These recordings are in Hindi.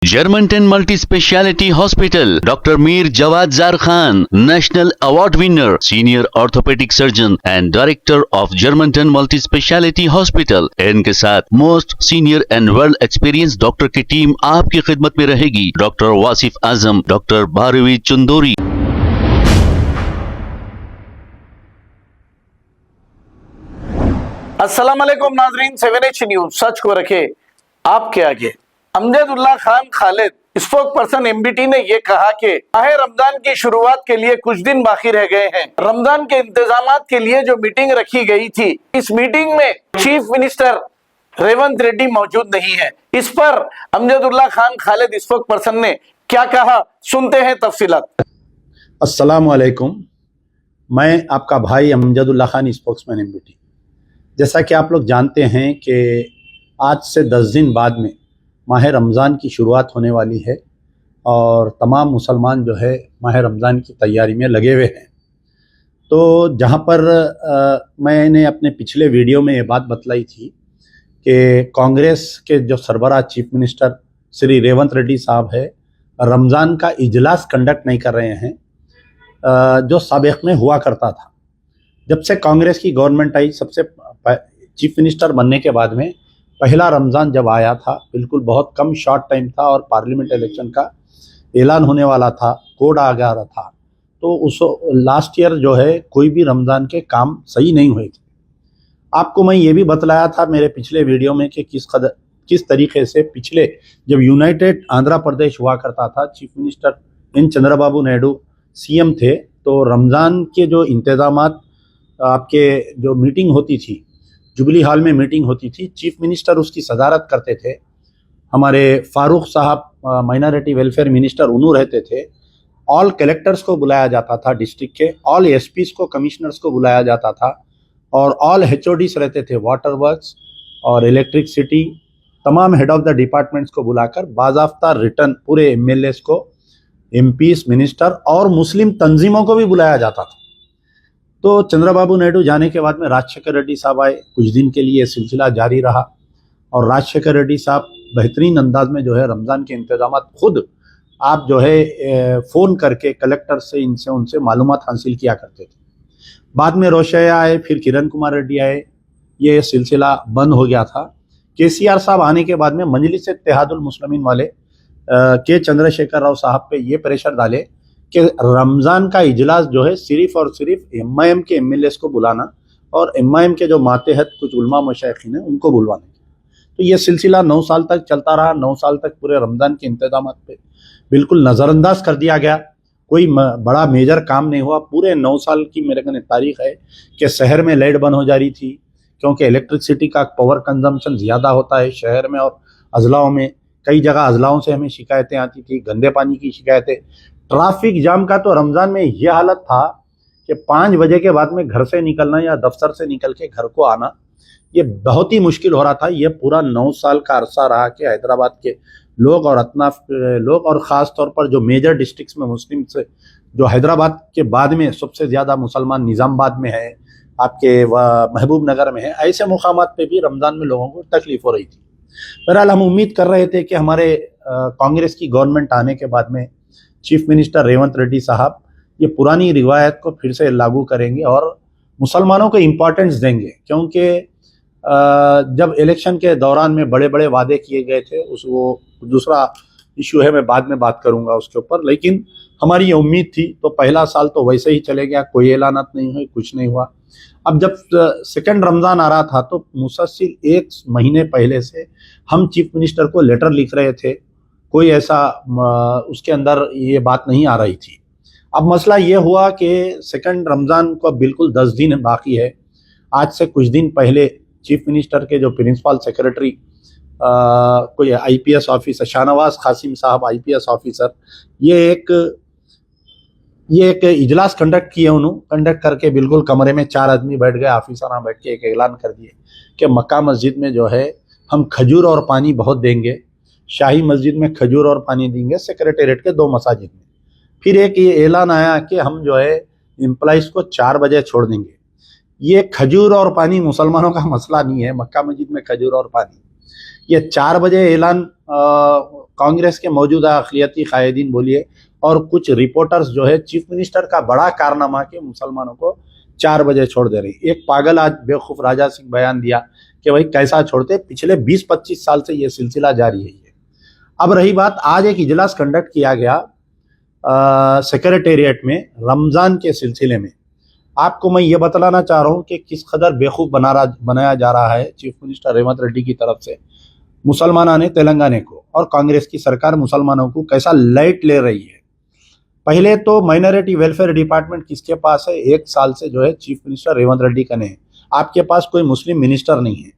Germantown Multi Speciality Hospital, Dr. Mir Jawad Zar Khan, National Award winner, Senior Orthopedic Surgeon and Director of Germantown Multi Speciality Hospital. इनके साथ most senior and world experience doctor की टीम आपकी खिदमत में रहेगी। Doctor Wasif Azam, doctor Bharvi Chandori. अस्सलाम वालेकुम नाजरीन, 7H न्यूज सच को रखे आपके आगे। Amjadullah Khan Khalid, spoke person MBT ने यह कहा कि माह रमजान की शुरुआत के लिए कुछ दिन बाकी रह गए हैं। रमजान के इंतजामात के लिए जो मीटिंग रखी गई थी, इस मीटिंग में चीफ मिनिस्टर रेवंत रेड्डी मौजूद नहीं है। इस पर अमजदुल्ला खान खालिद स्पोक पर्सन ने क्या कहा, सुनते हैं तफसीलात। अस्सलाम वालेकुम, मैं आपका भाई अमजदुल्ला खान स्पोक्समैन एमबीटी। जैसा कि आप लोग जानते हैं कि आज से 10 दिन बाद में माह रमज़ान की शुरुआत होने वाली है और तमाम मुसलमान जो है माह रमज़ान की तैयारी में लगे हुए हैं। तो जहाँ पर मैंने अपने पिछले वीडियो में ये बात बतलाई थी कि कांग्रेस के जो सरबराह चीफ मिनिस्टर श्री रेवंत रेड्डी साहब है, रमज़ान का इजलास कंडक्ट नहीं कर रहे हैं जो साबिक़ में हुआ करता था। जब से कांग्रेस की गवर्नमेंट आई, सबसे चीफ मिनिस्टर बनने के बाद में पहला रमज़ान जब आया था, बिल्कुल बहुत कम शॉर्ट टाइम था और पार्लियामेंट इलेक्शन का ऐलान होने वाला था, कोड आ गया था। तो उस लास्ट ईयर जो है कोई भी रमज़ान के काम सही नहीं हुए थे। आपको मैं ये भी बतलाया था मेरे पिछले वीडियो में कि किस तरीके से पिछले जब यूनाइटेड आंध्र प्रदेश हुआ करता था, chief minister N Chandrababu Naidu CM थे, तो रमज़ान के जो इंतज़ामात आपके जो मीटिंग होती थी, जुबली हॉल में मीटिंग होती थी, चीफ मिनिस्टर उसकी सदारत करते थे। हमारे फारूक साहब माइनॉरिटी वेलफेयर मिनिस्टर उन्हों रहते थे। ऑल कलेक्टर्स को बुलाया जाता था डिस्ट्रिक्ट के, ऑल एसपीज को, कमिश्नर्स को बुलाया जाता था और ऑल एचओडीज रहते थे, वाटर वर्क्स और इलेक्ट्रिसिटी, तमाम हेड ऑफ द डिपार्टमेंट्स को बुलाकर बाज़ाफ्ता रिटर्न पूरे एमएलएस को, एमपीज, मिनिस्टर और मुस्लिम तंजीमों को भी बुलाया जाता था। तो चंद्रबाबू नायडू जाने के बाद में राजशेखर रेड्डी साहब आए, कुछ दिन के लिए सिलसिला जारी रहा और राजशेखर रेड्डी साहब बेहतरीन अंदाज में जो है रमज़ान के इंतजामात खुद आप जो है फ़ोन करके कलेक्टर से, इनसे उनसे मालूमात हासिल किया करते थे। बाद में रोशैया आए, फिर किरण कुमार रेड्डी आए, ये सिलसिला बंद हो गया था। केसीआर साहब आने के बाद में मजलिस-ए-इत्तेहादुल मुस्लिमीन वाले के चंद्रशेखर राव साहब पे ये प्रेशर डाले कि रमज़ान का इजलास जो है सिर्फ और सिर्फ एमआईएम के एमएलएस को बुलाना और एमआईएम के जो मातेहत कुछ उलमा मशाइखीन हैं उनको बुलवाना। तो ये सिलसिला 9 साल तक चलता रहा। 9 साल तक पूरे रमज़ान के इंतजामात पे बिल्कुल नज़रअंदाज कर दिया गया, कोई बड़ा मेजर काम नहीं हुआ। पूरे 9 साल की मेरे कहने तारीख है कि शहर में लाइट बंद हो जा रही थी क्योंकि इलेक्ट्रिसिटी का पावर कंजम्पशन ज़्यादा होता है शहर में और अजलाओं में। कई जगह अजलाओं से हमें शिकायतें आती थी, गंदे पानी की शिकायतें, ट्रैफिक जाम का। तो रमज़ान में यह हालत था कि 5 बजे के बाद में घर से निकलना या दफ्तर से निकल के घर को आना ये बहुत ही मुश्किल हो रहा था। ये पूरा 9 साल का अरसा रहा कि हैदराबाद के लोग और अतनाफ लोग और ख़ास तौर पर जो मेजर डिस्ट्रिक्ट्स में मुस्लिम से, जो हैदराबाद के बाद में सबसे ज़्यादा मुसलमान निज़ामाबाद में है, आपके महबूब नगर में है, ऐसे मुकामात पे भी रमज़ान में लोगों को तकलीफ़ हो रही थी। बहरहाल हम उम्मीद कर रहे थे कि हमारे कांग्रेस की गवर्नमेंट आने के बाद में चीफ मिनिस्टर रेवंत रेड्डी साहब ये पुरानी रिवायत को फिर से लागू करेंगे और मुसलमानों को इम्पोर्टेंस देंगे, क्योंकि जब इलेक्शन के दौरान में बड़े बड़े वादे किए गए थे, वो दूसरा इशू है, मैं बाद में बात करूंगा उसके ऊपर। लेकिन हमारी ये उम्मीद थी। तो पहला साल तो वैसे ही चले गया, कोई ऐलानात नहीं हुए, कुछ नहीं हुआ। अब जब सेकेंड रमज़ान आ रहा था तो मुसलसिल 1 महीने पहले से हम चीफ मिनिस्टर को लेटर लिख रहे थे, कोई ऐसा उसके अंदर ये बात नहीं आ रही थी। अब मसला ये हुआ कि सेकंड रमज़ान को बिल्कुल 10 दिन बाकी है। आज से कुछ दिन पहले चीफ मिनिस्टर के जो प्रिंसिपल सेक्रेटरी कोई आईपीएस ऑफिसर, शाहनवाज कासिम साहब आईपीएस ऑफिसर, ये एक इजलास कंडक्ट किए। उन्होंने कंडक्ट करके बिल्कुल कमरे में 4 आदमी बैठ गए, ऑफिसर बैठ के एक ऐलान कर दिए कि मक्का मस्जिद में जो है हम खजूर और पानी बहुत देंगे, शाही मस्जिद में खजूर और पानी देंगे, सेक्रेटेरिएट के 2 मसाजिद में। फिर एक ये ऐलान आया कि हम जो है एम्प्लॉइज को 4 बजे छोड़ देंगे। ये खजूर और पानी मुसलमानों का मसला नहीं है, मक्का मस्जिद में खजूर और पानी। ये 4 बजे ऐलान कांग्रेस के मौजूदा अक़लियती कायदीन बोलिए और कुछ रिपोर्टर्स जो है चीफ मिनिस्टर का बड़ा कारनामा के मुसलमानों को 4 बजे छोड़ दे रही। एक पागल आज बेवकूफ़ राजा सिंह बयान दिया कि भाई कैसा छोड़ते, पिछले 20-25 साल से ये सिलसिला जारी है। अब रही बात, आज एक इजलास कंडक्ट किया गया सेक्रेटेरिएट में रमज़ान के सिलसिले में। आपको मैं ये बतलाना चाह रहा हूँ कि किस कदर बेवकूफ़ बनाया जा रहा है चीफ मिनिस्टर रेवंत रेड्डी की तरफ से मुसलमानों ने तेलंगाना को, और कांग्रेस की सरकार मुसलमानों को कैसा लाइट ले रही है। पहले तो माइनॉरिटी वेलफेयर डिपार्टमेंट किसके पास है? 1 साल से जो है चीफ मिनिस्टर रेवंत रेड्डी का है। आपके पास कोई मुस्लिम मिनिस्टर नहीं है।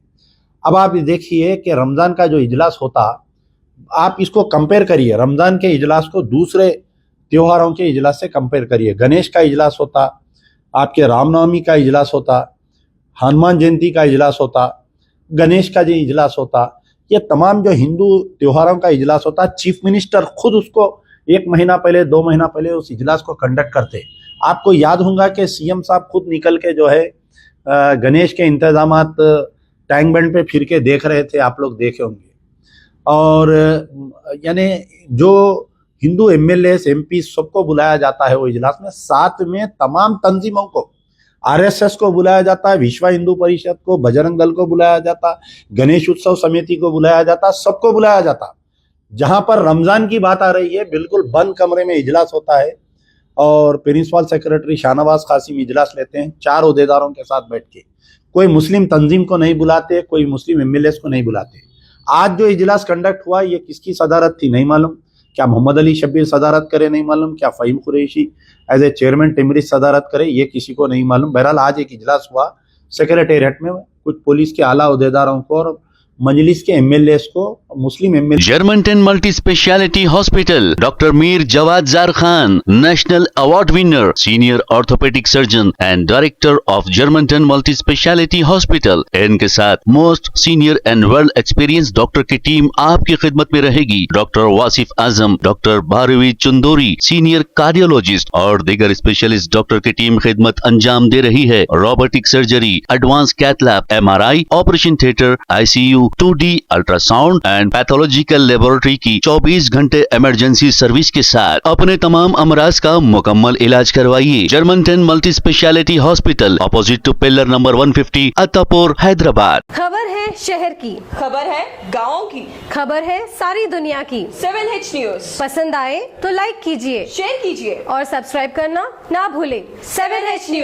अब आप देखिए कि रमज़ान का जो इजलास होता, आप इसको कंपेयर करिए रमज़ान के इजलास को दूसरे त्योहारों के इजलास से कंपेयर करिए। गणेश का इजलास होता, आपके रामनवमी का इजलास होता, हनुमान जयंती का इजलास होता, गणेश का जो इजलास होता, ये तमाम जो हिंदू त्योहारों का इजलास होता, चीफ मिनिस्टर खुद उसको 1 महीना पहले 2 महीना पहले उस इजलास को कंडक्ट करते। आपको याद होगा कि सीएम साहब खुद निकल के जो है गणेश के इंतजामात टैंक बैंड पे फिर के देख रहे थे, आप लोग देखे होंगे। और यानी जो हिंदू एमएलए एमपी सबको बुलाया जाता है वो इजलास में, साथ में तमाम तंजीमों को, आरएसएस को बुलाया जाता है, विश्व हिंदू परिषद को, बजरंग दल को बुलाया जाता, गणेश उत्सव समिति को बुलाया जाता, सबको बुलाया जाता। जहां पर रमजान की बात आ रही है, बिल्कुल बंद कमरे में इजलास होता है और प्रिंसिपल सेक्रेटरी शाहनवाज कासिम इजलास लेते हैं 4 ओहदेदारों के साथ बैठ के। कोई मुस्लिम तंजीम को नहीं बुलाते, कोई मुस्लिम एमएलए को नहीं बुलाते। आज जो इजलास कंडक्ट हुआ, ये किसकी सदारत थी नहीं मालूम। क्या मोहम्मद अली शब्बीर सदारत करे नहीं मालूम, क्या Fahim Qureshi as a chairman टिमरिस सदारत करे, ये किसी को नहीं मालूम। बहरहाल आज एक इजलास हुआ सेक्रेटेरिएट में, कुछ पुलिस के आला ओहदेदारों को और मजलिस के एमएलए को, मुस्लिम MLA. Germanten multi speciality hospital, doctor Mir Jawad Zar Khan, national award winner, senior orthopaedic surgeon and director of Germanten multi speciality hospital. इनके साथ most senior and world experience doctor की टीम आपकी खिदमत में रहेगी। Doctor Wasif Azam, doctor Bharvi Chandori, senior cardiologist और दीगर स्पेशलिस्ट डॉक्टर की टीम खिदमत अंजाम दे रही है। Robotic surgery, advance cath lab, MRI, operation theatre, ICU, 2D ultrasound and pathological laboratory की 24 घंटे इमरजेंसी सर्विस के साथ अपने तमाम अमराज का मुकम्मल इलाज करवाइए। Germanten multi speciality hospital, opposite to pillar number 150, Attapur, Hyderabad. खबर है शहर की, खबर है गाँव की, खबर है सारी दुनिया की। 7H न्यूज पसंद आए तो लाइक कीजिए, शेयर कीजिए और सब्सक्राइब करना ना भूले। 7H news.